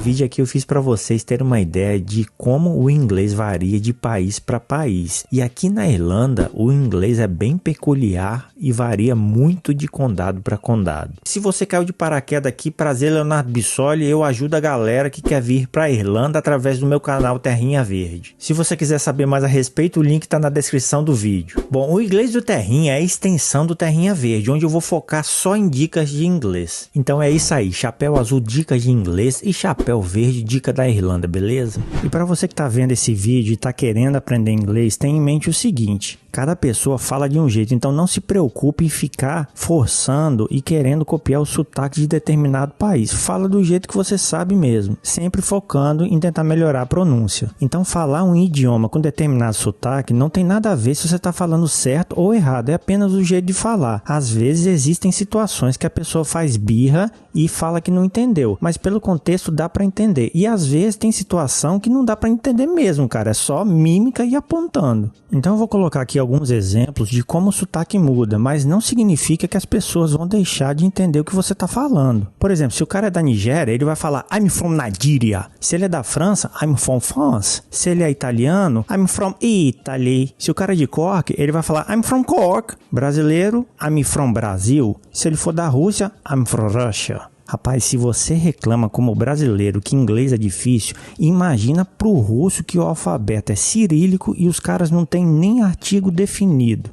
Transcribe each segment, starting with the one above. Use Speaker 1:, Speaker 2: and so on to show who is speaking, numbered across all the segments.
Speaker 1: vídeo aqui eu fiz para vocês terem uma ideia de como o inglês varia de país para país. E aqui na Irlanda, o inglês é bem peculiar e varia muito de condado para condado. Se você caiu de paraquedas aqui, prazer, Leonardo Bissoli, eu ajudo a galera que quer vir para a Irlanda através do meu canal Terrinha Verde. Se você quiser saber mais a respeito, o link está na descrição do vídeo. Bom, o inglês do Terrinha é a extensão do Terrinha Verde, onde eu vou focar só em dicas de inglês. Então é isso aí, chapéu azul, dicas de inglês, e chapéu verde, dica da Irlanda, beleza? E para você que está vendo esse vídeo e está querendo aprender inglês, tenha em mente o seguinte: cada pessoa fala de um jeito, então não se preocupe em ficar forçando e querendo copiar o sotaque de determinado país. Fala do jeito que você sabe mesmo, sempre focando em tentar melhorar a pronúncia. Então falar um idioma com determinado sotaque não tem nada a ver se você está falando certo ou errado, é apenas o jeito de falar. Às vezes existem situações que a pessoa faz birra e fala que não entendeu, mas pelo contexto dá para entender. E às vezes tem situação que não dá para entender mesmo, cara, é só mímica e apontando. Então eu vou colocar aqui alguns exemplos de como o sotaque muda, mas não significa que as pessoas vão deixar de entender o que você está falando. Por exemplo, se o cara é da Nigéria, ele vai falar I'm from Nigeria. Se ele é da França, I'm from France. Se ele é italiano, I'm from Italy. Se o cara é de Cork, ele vai falar I'm from Cork. Brasileiro, I'm from Brasil. Se ele for da Rússia, I'm from Russia. Rapaz, se você reclama como brasileiro que inglês é difícil, imagina pro russo que o alfabeto é cirílico e os caras não tem nem artigo definido.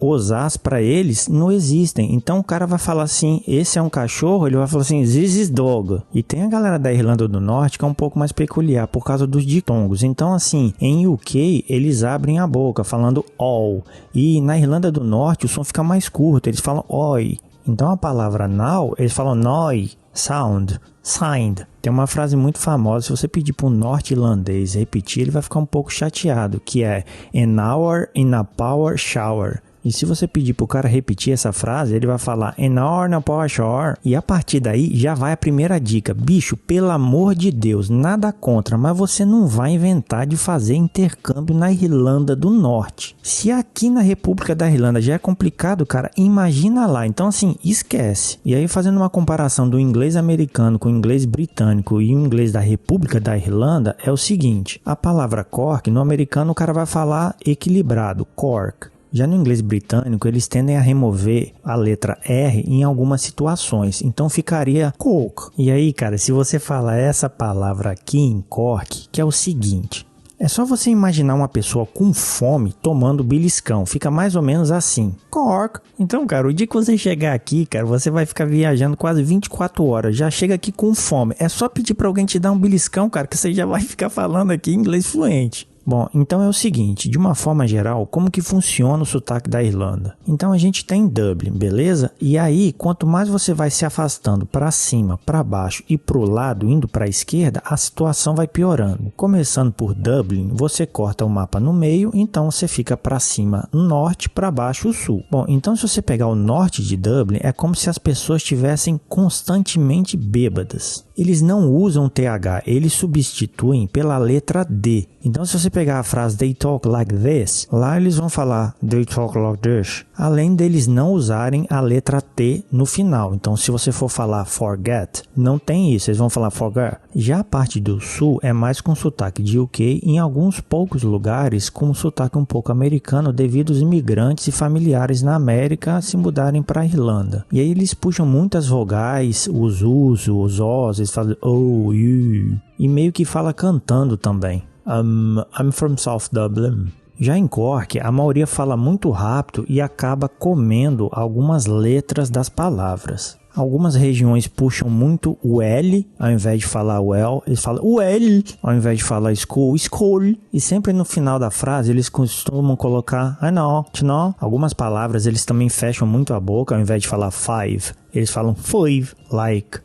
Speaker 1: Os as para eles não existem. Então o cara vai falar assim, esse é um cachorro, ele vai falar assim, this is dog. E tem a galera da Irlanda do Norte que é um pouco mais peculiar por causa dos ditongos. Então assim, em UK eles abrem a boca falando all. E na Irlanda do Norte o som fica mais curto, eles falam oi. Então a palavra now, eles falam noi, sound, signed. Tem uma frase muito famosa, se você pedir para um norte-irlandês repetir, ele vai ficar um pouco chateado, que é an hour in a power shower. E se você pedir para o cara repetir essa frase, ele vai falar an hour in a power shower. E a partir daí já vai a primeira dica. Bicho, pelo amor de Deus, nada contra, mas você não vai inventar de fazer intercâmbio na Irlanda do Norte. Se aqui na República da Irlanda já é complicado, cara, imagina lá. Então assim, esquece. E aí fazendo uma comparação do inglês americano com o inglês britânico e o inglês da República da Irlanda, é o seguinte: a palavra Cork, no americano o cara vai falar equilibrado, Cork. Já no inglês britânico, eles tendem a remover a letra R em algumas situações, então ficaria Cork. E aí, cara, se você falar essa palavra aqui em Cork, que é o seguinte: é só você imaginar uma pessoa com fome tomando beliscão, fica mais ou menos assim, Cork. Então, cara, o dia que você chegar aqui, cara, você vai ficar viajando quase 24 horas, já chega aqui com fome, é só pedir pra alguém te dar um beliscão, cara, que você já vai ficar falando aqui inglês fluente. Bom, então é o seguinte, de uma forma geral, como que funciona o sotaque da Irlanda? Então a gente tem Dublin, beleza? E aí, quanto mais você vai se afastando para cima, para baixo e pro lado, indo para a esquerda, a situação vai piorando. Começando por Dublin, você corta o mapa no meio, então você fica para cima norte, para baixo sul. Bom, então se você pegar o norte de Dublin, é como se as pessoas estivessem constantemente bêbadas. Eles não usam TH, eles substituem pela letra D. Então se você pegar a frase they talk like this, lá eles vão falar they talk like this, além deles não usarem a letra T no final. Então se você for falar forget, não tem isso, eles vão falar forget. Já a parte do sul é mais com sotaque de UK, em alguns poucos lugares com sotaque um pouco americano devido aos imigrantes e familiares na América se mudarem para a Irlanda. E aí eles puxam muitas vogais, os os os, eles falam oh, you, e meio que fala cantando também. I'm from South Dublin. Já em Cork, a maioria fala muito rápido e acaba comendo algumas letras das palavras. Algumas regiões puxam muito o L, ao invés de falar o L, eles falam o L, ao invés de falar school, school. E sempre no final da frase eles costumam colocar I know, you know. Algumas palavras eles também fecham muito a boca, ao invés de falar five, eles falam five, like.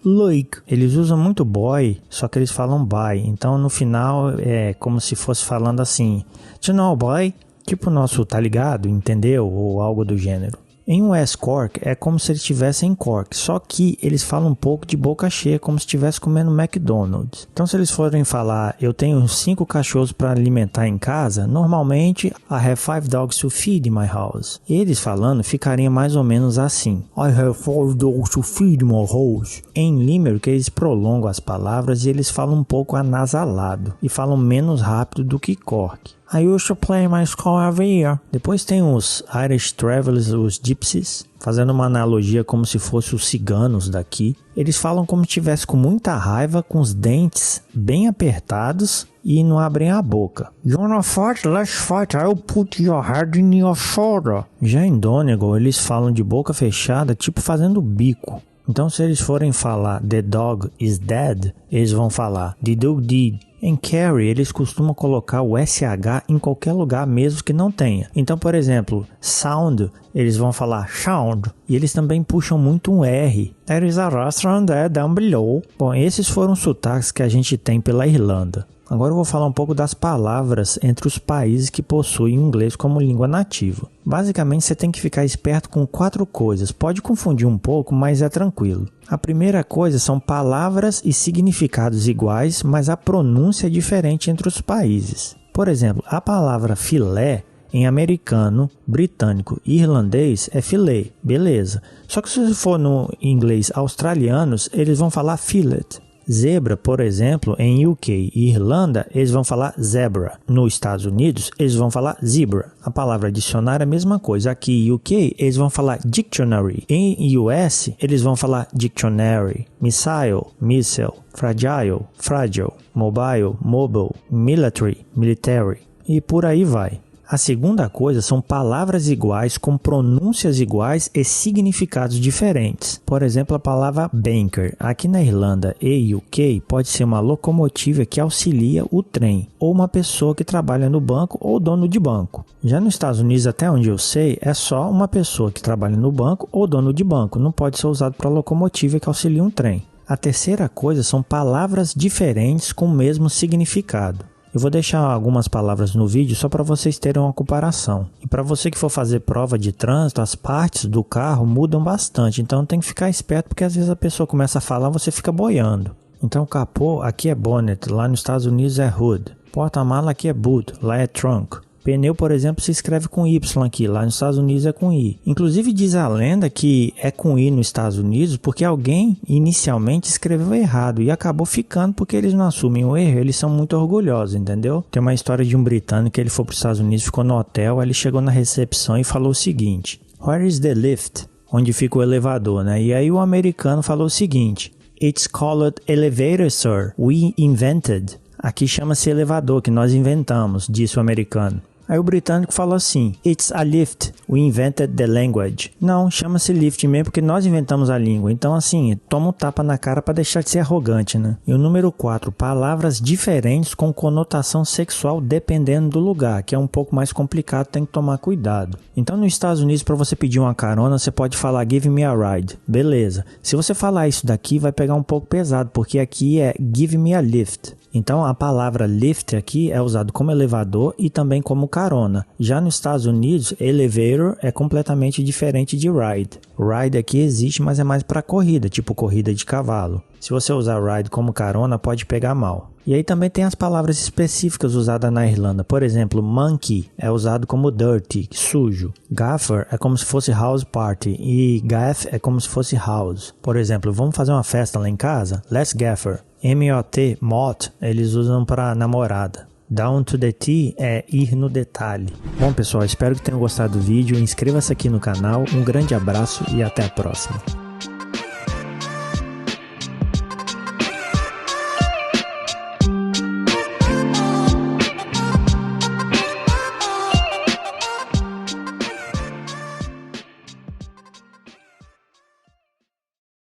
Speaker 1: Eles usam muito boy, só que eles falam bye. Então no final é como se fosse falando assim, you know boy, tipo o nosso tá ligado, entendeu? Ou algo do gênero. Em West Cork é como se eles estivessem em Cork, só que eles falam um pouco de boca cheia, como se estivesse comendo McDonald's. Então se eles forem falar, eu tenho 5 cachorros para alimentar em casa, normalmente I have 5 dogs to feed in my house. Eles falando ficaria mais ou menos assim: I have 5 dogs to feed in my house. Em Limerick eles prolongam as palavras e eles falam um pouco anasalado e falam menos rápido do que Cork. I used to play my school every year. Depois tem os Irish Travelers, os Gypsies, fazendo uma analogia como se fossem os ciganos daqui. Eles falam como se estivesse com muita raiva, com os dentes bem apertados e não abrem a boca. You wanna fight? Let's fight. I'll put your head in your shoulder. Já em Donegal eles falam de boca fechada, tipo fazendo bico. Então se eles forem falar the dog is dead, eles vão falar the dog did. Em Kerry, eles costumam colocar o SH em qualquer lugar mesmo que não tenha. Então, por exemplo, sound, eles vão falar sound. E eles também puxam muito um R. There is a restaurant there down below. Bom, esses foram os sotaques que a gente tem pela Irlanda. Agora eu vou falar um pouco das palavras entre os países que possuem o inglês como língua nativa. Basicamente, você tem que ficar esperto com 4 coisas. Pode confundir um pouco, mas é tranquilo. A primeira coisa são palavras e significados iguais, mas a pronúncia é diferente entre os países. Por exemplo, a palavra filé em americano, britânico e irlandês é filé, beleza. Só que se você for no inglês australianos, eles vão falar fillet. Zebra, por exemplo, em UK e Irlanda, eles vão falar zebra. Nos Estados Unidos, eles vão falar zebra. A palavra dicionário é a mesma coisa. Aqui em UK, eles vão falar dictionary. Em US, eles vão falar dictionary. Missile, missile. Fragile. Mobile, military. E por aí vai. A segunda coisa são palavras iguais com pronúncias iguais e significados diferentes. Por exemplo, a palavra banker. Aqui na Irlanda e UK pode ser uma locomotiva que auxilia o trem, ou uma pessoa que trabalha no banco ou dono de banco. Já nos Estados Unidos, até onde eu sei, é só uma pessoa que trabalha no banco ou dono de banco. Não pode ser usado para locomotiva que auxilia um trem. A terceira coisa são palavras diferentes com o mesmo significado. Eu vou deixar algumas palavras no vídeo só para vocês terem uma comparação. E para você que for fazer prova de trânsito, as partes do carro mudam bastante. Então tem que ficar esperto porque às vezes a pessoa começa a falar e você fica boiando. Então capô aqui é bonnet, lá nos Estados Unidos é hood. Porta-mala aqui é boot, lá é trunk. Pneu, por exemplo, se escreve com Y aqui, lá nos Estados Unidos é com I. Inclusive diz a lenda que é com I nos Estados Unidos porque alguém inicialmente escreveu errado e acabou ficando porque eles não assumem o erro, eles são muito orgulhosos, entendeu? Tem uma história de um britânico que ele foi para os Estados Unidos, ficou no hotel, aí ele chegou na recepção e falou o seguinte: Where is the lift? Onde fica o elevador, né? E aí o americano falou o seguinte: It's called elevator, sir. We invented. Aqui chama-se elevador, que nós inventamos, disse o americano. Aí o britânico falou assim: It's a lift, we invented the language. Não, chama-se lift mesmo porque nós inventamos a língua. Então assim, toma um tapa na cara para deixar de ser arrogante, né? E o número 4, palavras diferentes com conotação sexual dependendo do lugar, que é um pouco mais complicado, tem que tomar cuidado. Então nos Estados Unidos, para você pedir uma carona, você pode falar give me a ride. Beleza. Se você falar isso daqui, vai pegar um pouco pesado, porque aqui é give me a lift. Então a palavra lift aqui é usado como elevador e também como carona. Já nos Estados Unidos, elevator é completamente diferente de ride. Ride aqui existe, mas é mais para corrida, tipo corrida de cavalo. Se você usar ride como carona, pode pegar mal. E aí também tem as palavras específicas usadas na Irlanda. Por exemplo, monkey é usado como dirty, sujo. Gaffer é como se fosse house party e gaff é como se fosse house. Por exemplo, vamos fazer uma festa lá em casa? Let's gaffer. MOT, mot, eles usam para namorada. Down to the T é ir no detalhe. Bom pessoal, espero que tenham gostado do vídeo. Inscreva-se aqui no canal. Um grande abraço e até a próxima.